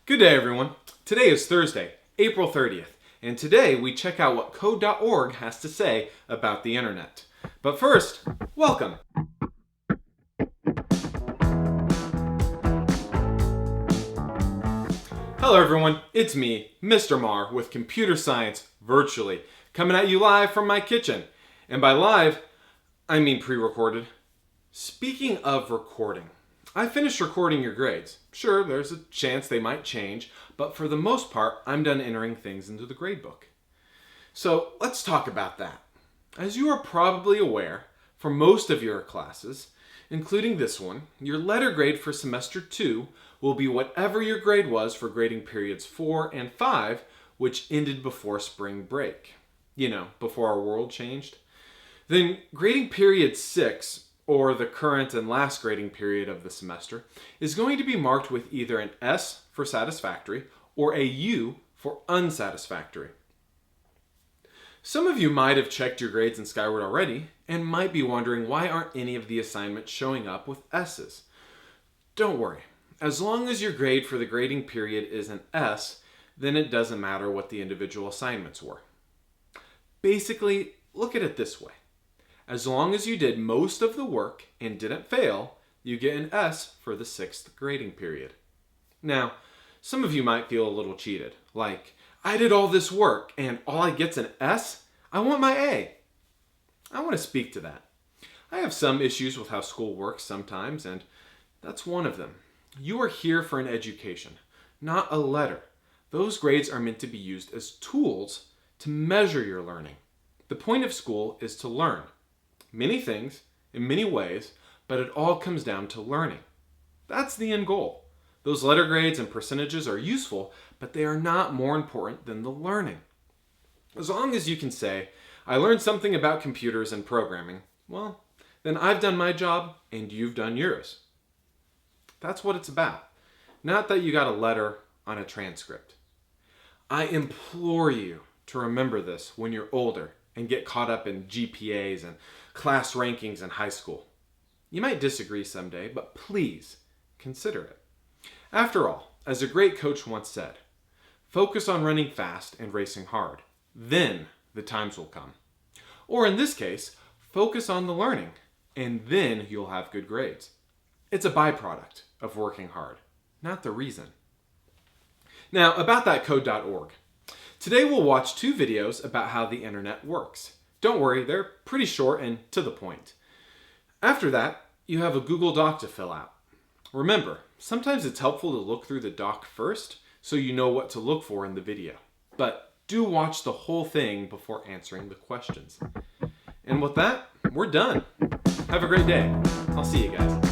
Good day, everyone. Today is Thursday, April 30th, and today we check out what code.org has to say about the internet. But first, welcome. Hello, everyone. It's me, Mr. Marr, with Computer Science Virtually, coming at you live from my kitchen. And by live, I mean pre-recorded. Speaking of recording, I finished recording your grades. Sure, there's a chance they might change, but for the most part, I'm done entering things into the gradebook. So let's talk about that. As you are probably aware, for most of your classes, including this one, your letter grade for semester 2 will be whatever your grade was for grading periods 4 and 5, which ended before spring break. You know, before our world changed. Then grading period 6, or the current and last grading period of the semester, is going to be marked with either an S for satisfactory or a U for unsatisfactory. Some of you might have checked your grades in Skyward already and might be wondering why aren't any of the assignments showing up with S's. Don't worry. As long as your grade for the grading period is an S, then it doesn't matter what the individual assignments were. Basically, look at it this way. As long as you did most of the work and didn't fail, you get an S for the 6th grading period. Now, some of you might feel a little cheated, like, I did all this work and all I get's an S? I want my A. I want to speak to that. I have some issues with how school works sometimes, and that's one of them. You are here for an education, not a letter. Those grades are meant to be used as tools to measure your learning. The point of school is to learn. Many things, in many ways, but it all comes down to learning. That's the end goal. Those letter grades and percentages are useful, but they are not more important than the learning. As long as you can say, I learned something about computers and programming, well, then I've done my job and you've done yours. That's what it's about. Not that you got a letter on a transcript. I implore you to remember this when you're older and get caught up in GPAs and class rankings in high school. You might disagree someday, but please consider it. After all, as a great coach once said, focus on running fast and racing hard. Then the times will come. Or in this case, focus on the learning, and then you'll have good grades. It's a byproduct of working hard, not the reason. Now, about that code.org. Today we'll watch 2 videos about how the internet works. Don't worry, they're pretty short and to the point. After that, you have a Google Doc to fill out. Remember, sometimes it's helpful to look through the doc first so you know what to look for in the video. But do watch the whole thing before answering the questions. And with that, we're done. Have a great day. I'll see you guys.